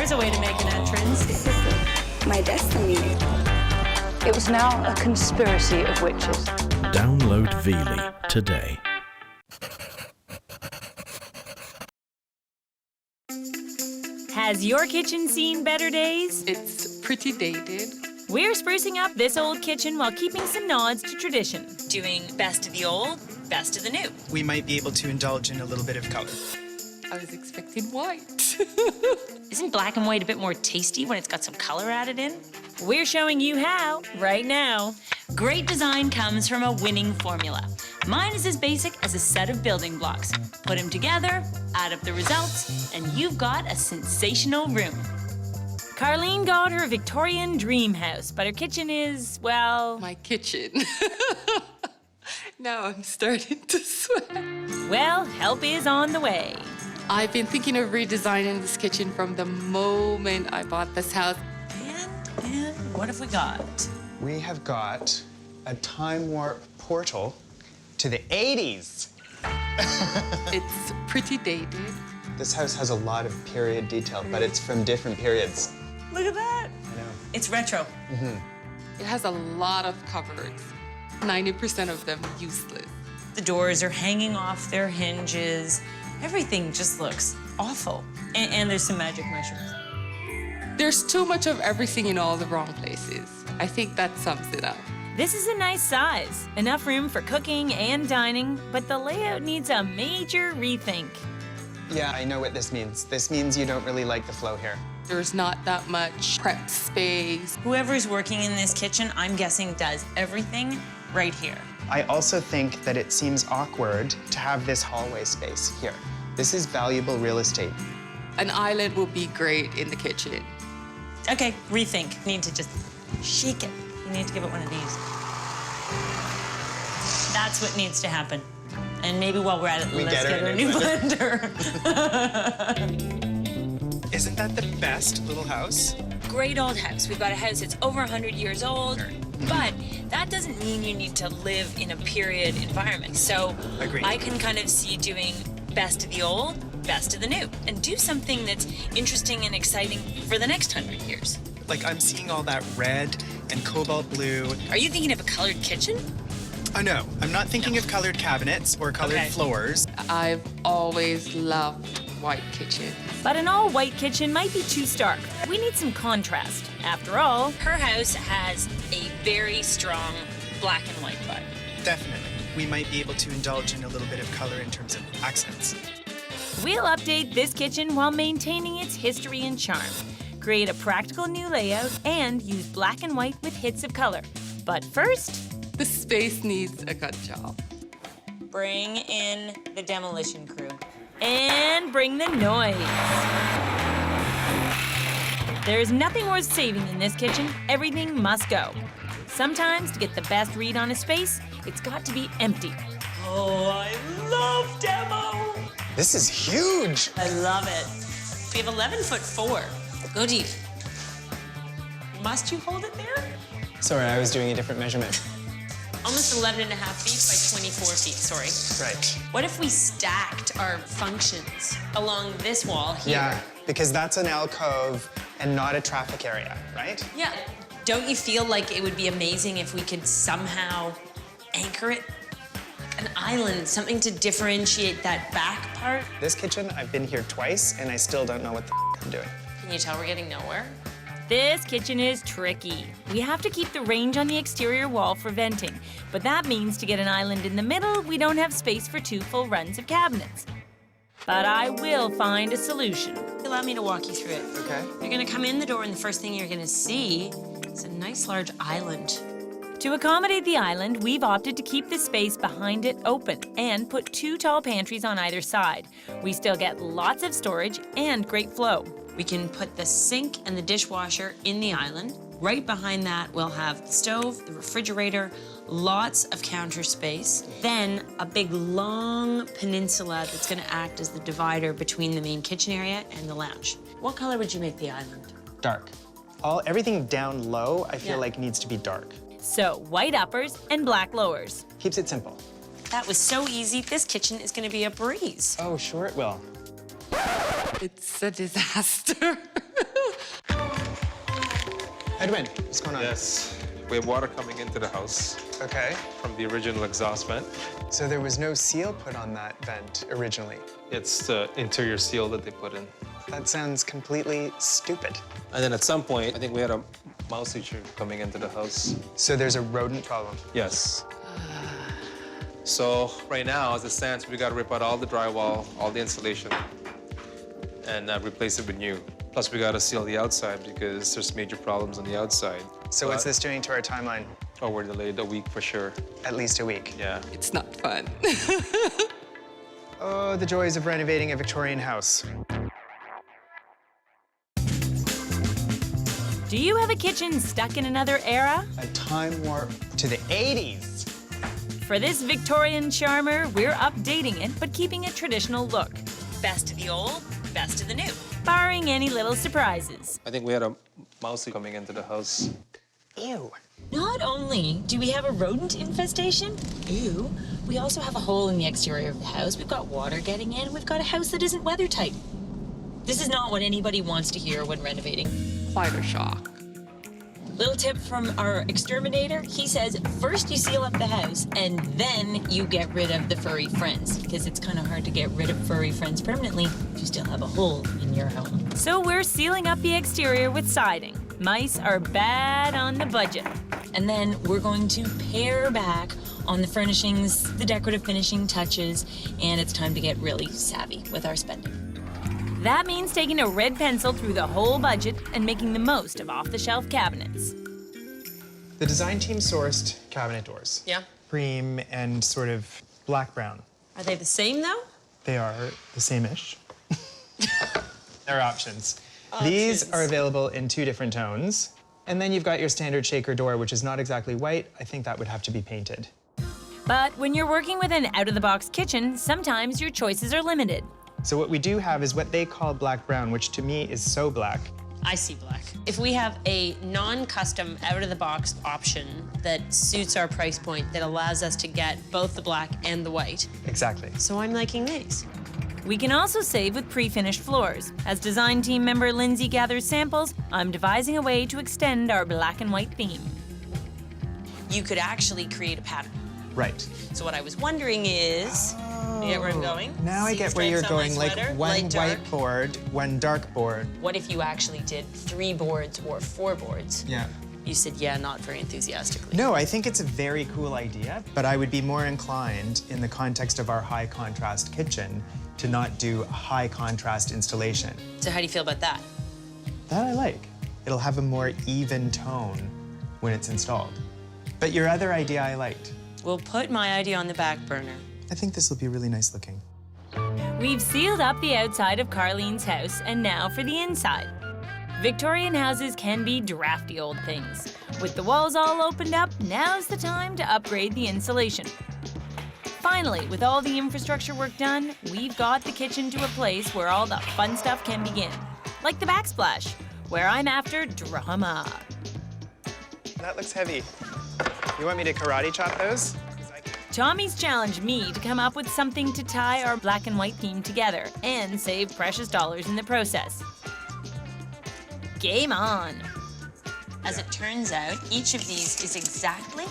there's a way to make an entrance. This is my destiny. It was now a conspiracy of witches. Download Veely today. Has your kitchen seen better days? It's pretty dated. We're sprucing up this old kitchen while keeping some nods to tradition. Doing best of the old, best of the new. We might be able to indulge in a little bit of color. I was expecting white. Isn't black and white a bit more tasty when it's got some color added in? We're showing you how right now. Great design comes from a winning formula. Mine is as basic as a set of building blocks. Put them together, add up the results, and you've got a sensational room. Carlene got her Victorian dream house, but her kitchen is, well... My kitchen. Now I'm starting to sweat. Well, help is on the way. I've been thinking of redesigning this kitchen from the moment I bought this house. And what have we got? We have got a time warp portal to the 80s. It's pretty dated. This house has a lot of period detail, but it's from different periods. Look at that. I know. It's retro. It has a lot of cupboards. 90% of them useless. The doors are hanging off their hinges. Everything just looks awful. And there's some magic mushrooms. There's too much of everything in all the wrong places. I think that sums it up. This is a nice size. Enough room for cooking and dining, but the layout needs a major rethink. Yeah, I know what this means. This means you don't really like the flow here. There's not that much prep space. Whoever's working in this kitchen, I'm guessing, does everything right here. I also think that it seems awkward to have this hallway space here. This is valuable real estate. An island would be great in the kitchen. Okay, rethink. You need to just shake it. You need to give it one of these. That's what needs to happen. And maybe while we're at it, let's get her a new blender. Isn't that the best little house? Great old house. We've got a house that's over 100 years old, but that doesn't mean you need to live in a period environment. So Agreed. I can kind of see doing best of the old, best of the new, and do something that's interesting and exciting for the next 100 years. Like, I'm seeing all that red and cobalt blue. Are you thinking of a colored kitchen? Oh, no. I'm not thinking of colored cabinets or colored floors. I've always loved white kitchens. But an all-white kitchen might be too stark. We need some contrast. After all, her house has a very strong black and white vibe. Definitely. We might be able to indulge in a little bit of color in terms of accents. We'll update this kitchen while maintaining its history and charm. Create a practical new layout and use black and white with hits of color. But first, The space needs a gut job. bring in the demolition crew. And bring the noise. There's nothing worth saving in this kitchen. Everything must go. Sometimes, to get the best read on a space, it's got to be empty. Oh, I love demo! This is huge. I love it. We have 11'4". Go deep. Must you hold it there? Sorry, I was doing a different measurement. Almost 11 and a half feet by 24 feet, sorry. Right. What if we stacked our functions along this wall here? Yeah, because that's an alcove and not a traffic area, right? Yeah. Don't you feel like it would be amazing if we could somehow anchor it? An island, something to differentiate that back part? This kitchen, I've been here twice, and I still don't know what the I'm doing. Can you tell we're getting nowhere? This kitchen is tricky. We have to keep the range on the exterior wall for venting, but that means to get an island in the middle, we don't have space for 2 full runs of cabinets. But I will find a solution. Allow me to walk you through it. Okay. You're gonna come in the door and the first thing you're gonna see is a nice large island. To accommodate the island, we've opted to keep the space behind it open and put 2 tall pantries on either side. We still get lots of storage and great flow. We can put the sink and the dishwasher in the island. Right behind that, we'll have the stove, the refrigerator, lots of counter space, then a big long peninsula that's gonna act as the divider between the main kitchen area and the lounge. What color would you make the island? Dark. Everything down low, I feel like needs to be dark. So, white uppers and black lowers. Keeps it simple. That was so easy, this kitchen is gonna be a breeze. Oh, sure it will. It's a disaster. Edwin, what's going on? Yes, we have water coming into the house Okay. from the original exhaust vent. So there was no seal put on that vent originally. It's the interior seal that they put in. That sounds completely stupid. And then at some point, I think we had a mouse eater coming into the house. So there's a rodent problem. Yes. So right now, as it stands, we got to rip out all the drywall, all the insulation, and replace it with new. Plus, we got to seal the outside because there's major problems on the outside. So what's this doing to our timeline? Oh, we're delayed a week for sure. At least a week. Yeah. It's not fun. Oh, the joys of renovating a Victorian house. Do you have a kitchen stuck in another era? A time warp to the 80s. For this Victorian charmer, we're updating it, but keeping a traditional look. Best of the old, best of the new, barring any little surprises. I think we had a mouse coming into the house. Ew. Not only do we have a rodent infestation, ew, we also have a hole in the exterior of the house. We've got water getting in. We've got a house that isn't weather tight. This is not what anybody wants to hear when renovating. Quite a shock. Little tip from our exterminator, he says first you seal up the house and then you get rid of the furry friends, because it's kind of hard to get rid of furry friends permanently if you still have a hole in your home. So we're sealing up the exterior with siding. Mice are bad on the budget. And then we're going to pare back on the furnishings, the decorative finishing touches, and it's time to get really savvy with our spending. That means taking a red pencil through the whole budget and making the most of off-the-shelf cabinets. The design team sourced cabinet doors. Yeah. Cream and sort of black-brown. Are they the same, though? They are the same-ish. There are options. These are available in 2 different tones. And then you've got your standard shaker door, which is not exactly white. I think that would have to be painted. But when you're working with an out-of-the-box kitchen, sometimes your choices are limited. So what we do have is what they call black-brown, which to me is so black. I see black. If we have a non-custom, out-of-the-box option that suits our price point, that allows us to get both the black and the white. Exactly. So I'm liking these. We can also save with pre-finished floors. As design team member Lindsay gathers samples, I'm devising a way to extend our black and white theme. You could actually create a pattern. Right. So what I was wondering is, you get where I'm going? Now I See get the where you're stripes on my going, like sweater? one Light, dark. white board, one dark board. What if you actually did 3 boards or 4 boards? Yeah. You said, yeah, not very enthusiastically. No, I think it's a very cool idea, but I would be more inclined, in the context of our high contrast kitchen, to not do a high contrast installation. So how do you feel about that? That I like. It'll have a more even tone when it's installed. But your other idea I liked. We'll put my idea on the back burner. I think this will be really nice looking. We've sealed up the outside of Carlene's house, and now for the inside. Victorian houses can be drafty old things. With the walls all opened up, now's the time to upgrade the insulation. Finally, with all the infrastructure work done, we've got the kitchen to a place where all the fun stuff can begin. Like the backsplash, where I'm after drama. That looks heavy. You want me to karate chop those? Tommy's challenged me to come up with something to tie our black and white theme together and save precious dollars in the process. Game on. As it turns out, each of these is exactly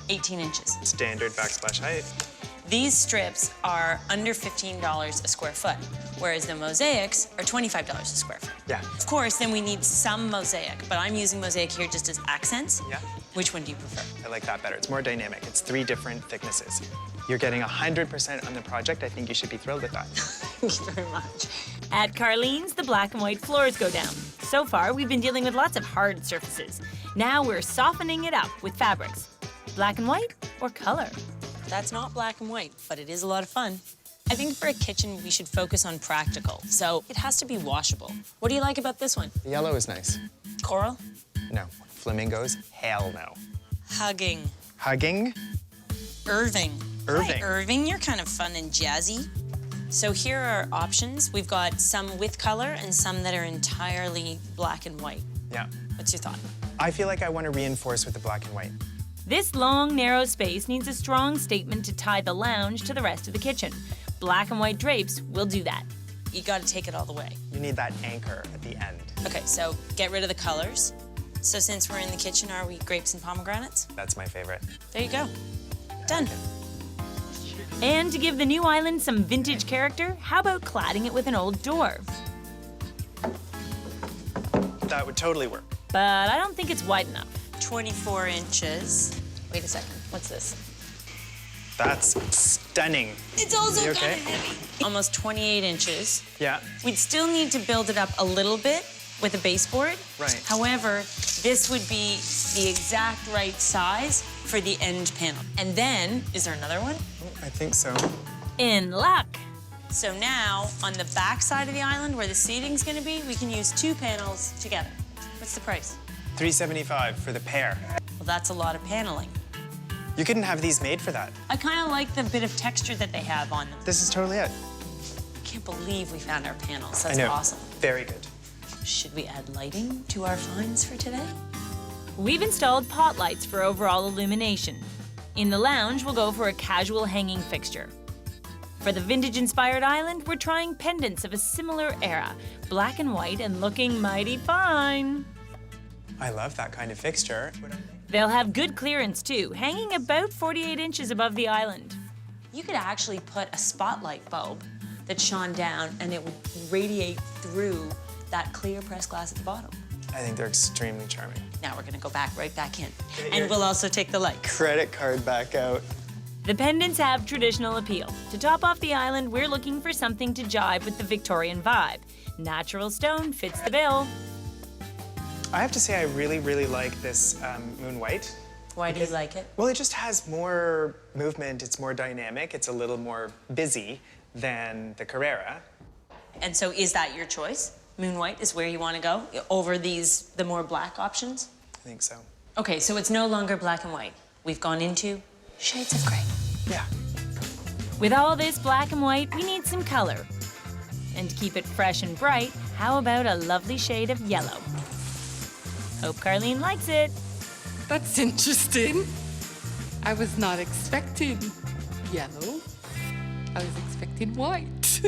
18 inches. Standard backsplash height. These strips are under $15 a square foot, whereas the mosaics are $25 a square foot. Yeah. Of course, then we need some mosaic, but I'm using mosaic here just as accents. Yeah. Which one do you prefer? I like that better. It's more dynamic. It's 3 different thicknesses. You're getting 100% on the project. I think you should be thrilled with that. Thank you very much. At Carlene's, the black and white floors go down. So far, we've been dealing with lots of hard surfaces. Now we're softening it up with fabrics. Black and white or color? That's not black and white, but it is a lot of fun. I think for a kitchen, we should focus on practical, so it has to be washable. What do you like about this one? The yellow is nice. Coral? No. Flamingos? Hell no. Hugging. Hugging? Irving. Irving. Hi, Irving, you're kind of fun and jazzy. So here are options. We've got some with color and some that are entirely black and white. Yeah. What's your thought? I feel like I want to reinforce with the black and white. This long, narrow space needs a strong statement to tie the lounge to the rest of the kitchen. Black and white drapes will do that. You gotta take it all the way. You need that anchor at the end. Okay, so get rid of the colors. So since we're in the kitchen, are we grapes and pomegranates? That's my favorite. There you go. Done. And to give the new island some vintage character, how about cladding it with an old door? That would totally work. But I don't think it's wide enough. 24 inches. Wait a second, what's this? That's stunning. It's also You kind okay? of heavy. Almost 28 inches. Yeah. We'd still need to build it up a little bit with a baseboard. Right. However, this would be the exact right size for the end panel. And then, is there another one? I think so. In luck. So now, on the back side of the island where the seating's gonna be, we can use 2 panels together. What's the price? $375 for the pair. Well, that's a lot of paneling. You couldn't have these made for that. I kind of like the bit of texture that they have on them. This is totally it. I can't believe we found our panels. I That's know. awesome. Very good. Should we add lighting to our finds for today? We've installed pot lights for overall illumination. In the lounge, we'll go for a casual hanging fixture. For the vintage-inspired island, we're trying pendants of a similar era, black and white and looking mighty fine. I love that kind of fixture. They'll have good clearance too, hanging about 48 inches above the island. You could actually put a spotlight bulb that shone down and it would radiate through that clear pressed glass at the bottom. I think they're extremely charming. Now we're gonna go back right back in. Get And your- we'll also take the lights. Credit card back out. The pendants have traditional appeal. To top off the island, we're looking for something to jibe with the Victorian vibe. Natural stone fits the bill. I have to say I really, really like this moon white. Why do you like it? Well, it just has more movement. It's more dynamic. It's a little more busy than the Carrera. And so is that your choice? Moon white is where you wanna go over these, the more black options? I think so. Okay, so it's no longer black and white. We've gone into shades of gray. Yeah. With all this black and white, we need some color. And to keep it fresh and bright, how about a lovely shade of yellow? Hope Carlene likes it. That's interesting. I was not expecting yellow. I was expecting white.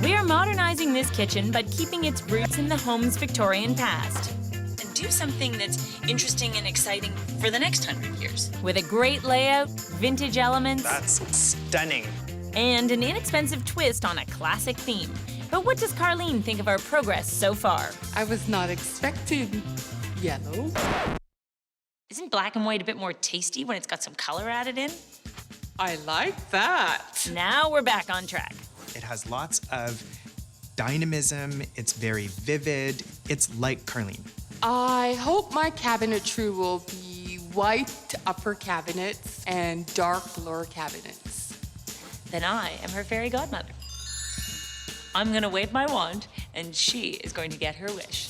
We are modernizing this kitchen, but keeping its roots in the home's Victorian past. And do something that's interesting and exciting for the next 100 years. With a great layout, vintage elements, That's stunning. and an inexpensive twist on a classic theme. But what does Carlene think of our progress so far? I was not expecting yellow. Isn't black and white a bit more tasty when it's got some color added in? I like that. Now we're back on track. It has lots of dynamism. It's very vivid. It's like Carlene. I hope my cabinetry will be white upper cabinets and dark lower cabinets. Then I am her fairy godmother. I'm gonna wave my wand, and she is going to get her wish.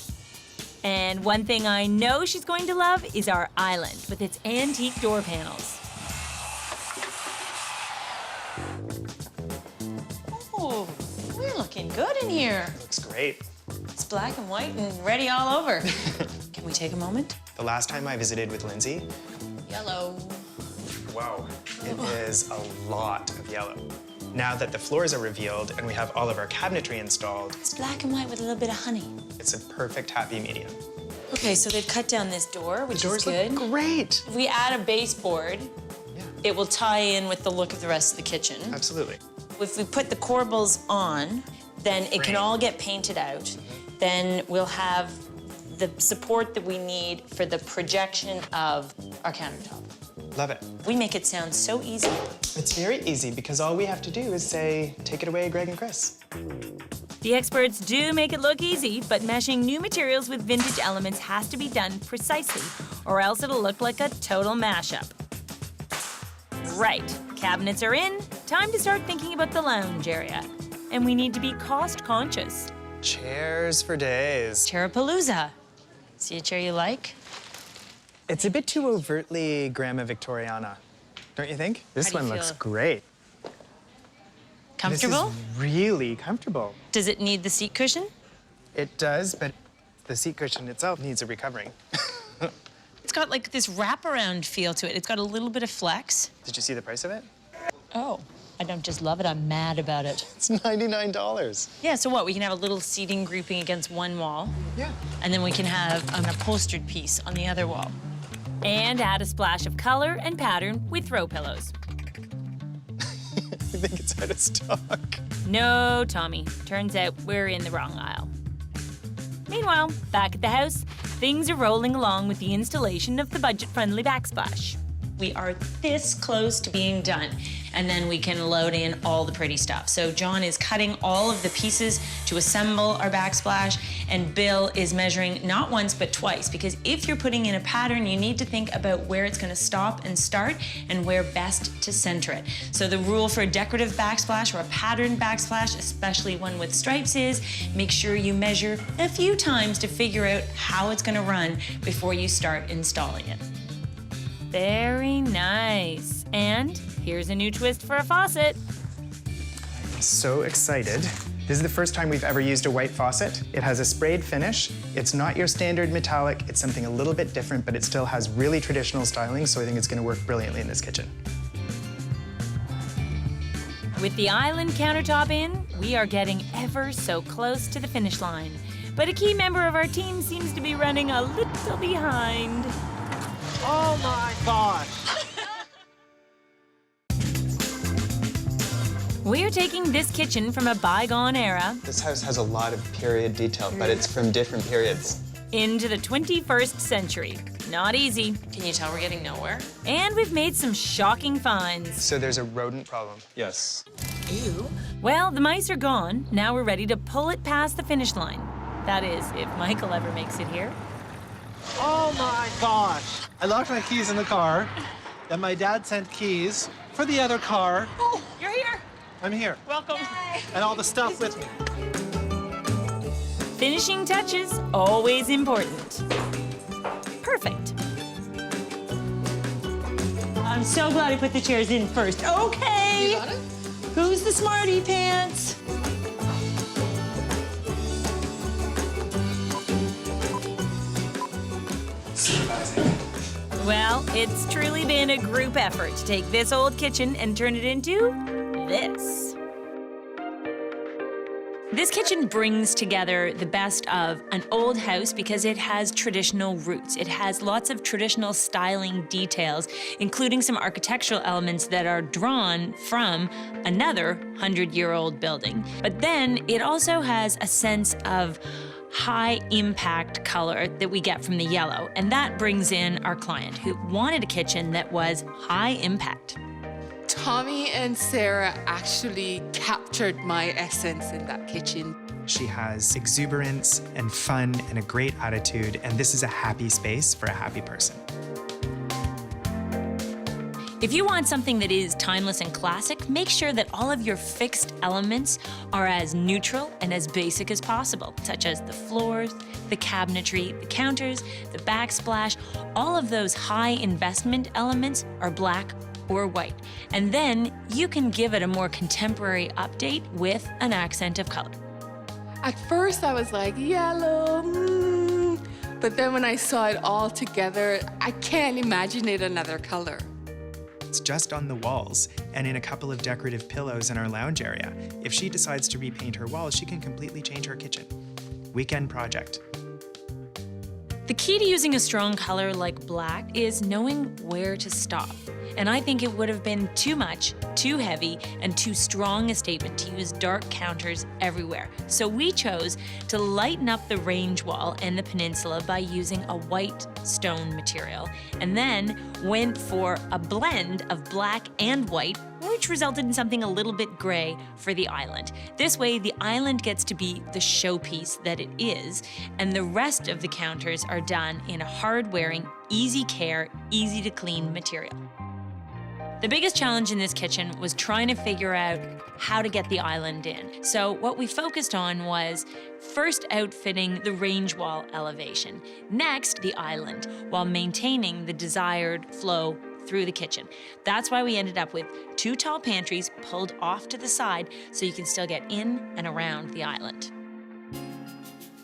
And one thing I know she's going to love is our island with its antique door panels. Oh, we're looking good in here. Looks great. It's black and white and ready all over. Can we take a moment? The last time I visited with Lindsay, Yellow. wow, it is a lot of yellow. Now that the floors are revealed and we have all of our cabinetry installed, It's black and white with a little bit of honey. it's a perfect happy medium. Okay, so they've cut down this door, which The doors is good. look great. If we add a baseboard, Yeah, it will tie in with the look of the rest of the kitchen. absolutely. If we put the corbels on, then it can Frame. all get painted out. Then we'll have the support that we need for the projection of our countertop. Love it. We make it sound so easy. It's very easy because all we have to do is say, take it away, Greg and Chris. The experts do make it look easy, but meshing new materials with vintage elements has to be done precisely, or else it'll look like a total mashup. Right, cabinets are in. Time to start thinking about the lounge area. And we need to be cost conscious. Cheers for days. Chairapalooza. See a chair you like? It's a bit too overtly Grandma Victoriana, don't you think? This How do you one looks feel? great. Comfortable? This is really comfortable. Does it need the seat cushion? It does, but the seat cushion itself needs a recovering. It's got like this wraparound feel to it. It's got a little bit of flex. Did you see the price of it? Oh, I don't just love it, I'm mad about it. It's $99. Yeah, so what? We can have a little seating grouping against one wall. Yeah. And then we can have an upholstered piece on the other wall. And add a splash of color and pattern with throw pillows. I think it's out of stock. No, Tommy. Turns out we're in the wrong aisle. Meanwhile, back at the house, things are rolling along with the installation of the budget-friendly backsplash. We are this close to being done, and then we can load in all the pretty stuff. So John is cutting all of the pieces to assemble our backsplash, and Bill is measuring not once but twice, because if you're putting in a pattern, you need to think about where it's gonna stop and start and where best to center it. So the rule for a decorative backsplash or a patterned backsplash, especially one with stripes, is make sure you measure a few times to figure out how it's gonna run before you start installing it. Very nice. And here's a new twist for a faucet. I'm so excited. This is the first time we've ever used a white faucet. It has a sprayed finish. It's not your standard metallic. It's something a little bit different, but it still has really traditional styling, so I think it's gonna work brilliantly in this kitchen. With the island countertop in, we are getting ever so close to the finish line. But a key member of our team seems to be running a little behind. Oh my gosh. We're taking this kitchen from a bygone era This house has a lot of period detail, but it's from different periods. into the 21st century. Not easy. Can you tell we're getting nowhere? And we've made some shocking finds. So there's a rodent problem. Yes. Well, the mice are gone. Now we're ready to pull it past the finish line. That is, if Michael ever makes it here. Oh my gosh. I locked my keys in the car, and my dad sent keys for the other car. Oh, you're here. I'm here. Welcome. And all the stuff with me. Finishing touches, always important. Perfect. I'm so glad I put the chairs in first. Okay. You got it? Who's the smarty pants? Well, it's truly been a group effort to take this old kitchen and turn it into this. This kitchen brings together the best of an old house because it has traditional roots. It has lots of traditional styling details, including some architectural elements that are drawn from another 100-year-old building. But then it also has a sense of high impact color that we get from the yellow. And that brings in our client who wanted a kitchen that was high impact. Tommy and Sarah actually captured my essence in that kitchen. She has exuberance and fun and a great attitude, and this is a happy space for a happy person. If you want something that is timeless and classic, make sure that all of your fixed elements are as neutral and as basic as possible, such as the floors, the cabinetry, the counters, the backsplash. All of those high investment elements are black or white. And then you can give it a more contemporary update with an accent of color. At first I was like, yellow, but then when I saw it all together, I can't imagine it another color. It's just on the walls and in a couple of decorative pillows in our lounge area. If she decides to repaint her walls, she can completely change her kitchen. Weekend project. The key to using a strong color like black is knowing where to stop. And I think it would have been too much, too heavy, and too strong a statement to use dark counters everywhere. So we chose to lighten up the range wall and the peninsula by using a white stone material, and then went for a blend of black and white, which resulted in something a little bit gray for the island. This way, the island gets to be the showpiece that it is, and the rest of the counters are done in a hard-wearing, easy care, easy to clean material. The biggest challenge in this kitchen was trying to figure out how to get the island in. So what we focused on was first outfitting the range wall elevation, next the island, while maintaining the desired flow through the kitchen. That's why we ended up with 2 tall pantries pulled off to the side so you can still get in and around the island.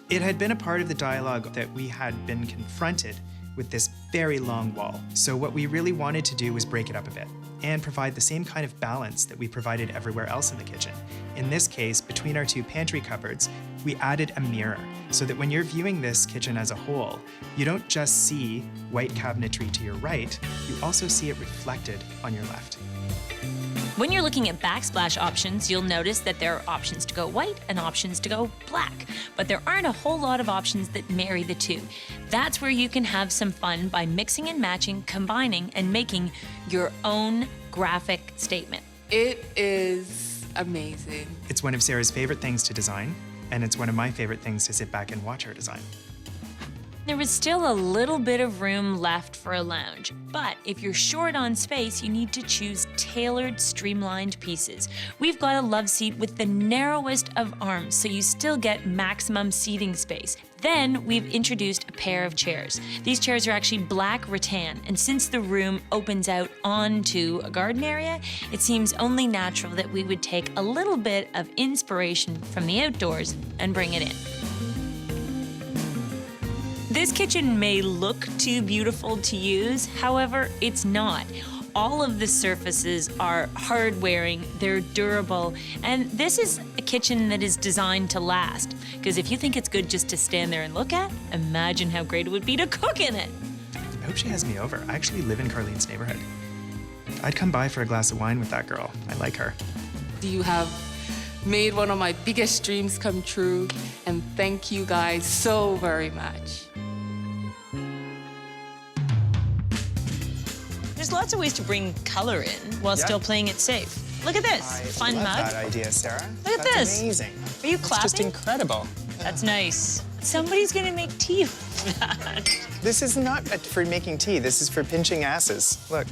It had been a part of the dialogue that we had been confronted with this very long wall. So what we really wanted to do was break it up a bit. and provide the same kind of balance that we provided everywhere else in the kitchen. In this case, between our two pantry cupboards, we added a mirror so that when you're viewing this kitchen as a whole, you don't just see white cabinetry to your right, you also see it reflected on your left. When you're looking at backsplash options, you'll notice that there are options to go white and options to go black, but there aren't a whole lot of options that marry the two. That's where you can have some fun by mixing and matching, combining, and making your own graphic statement. It is amazing. It's one of Sarah's favorite things to design, and it's one of my favorite things to sit back and watch her design. There was still a little bit of room left for a lounge, but if you're short on space, you need to choose tailored, streamlined pieces. We've got a love seat with the narrowest of arms, so you still get maximum seating space. Then we've introduced a pair of chairs. These chairs are actually black rattan, and since the room opens out onto a garden area, it seems only natural that we would take a little bit of inspiration from the outdoors and bring it in. This kitchen may look too beautiful to use, however, it's not. All of the surfaces are hard-wearing, they're durable, and this is a kitchen that is designed to last. Because if you think it's good just to stand there and look at, imagine how great it would be to cook in it. I hope she has me over. I actually live in Carlene's neighborhood. I'd come by for a glass of wine with that girl. I like her. You have made one of my biggest dreams come true, and thank you guys so very much. There's lots of ways to bring color in while still playing it safe. Look at this, fun I love mug. that idea, Sarah. Look at That's this. amazing. Are you It's clapping? just incredible. That's nice. Somebody's gonna make tea with that. This is not for making tea. This is for pinching asses. Look.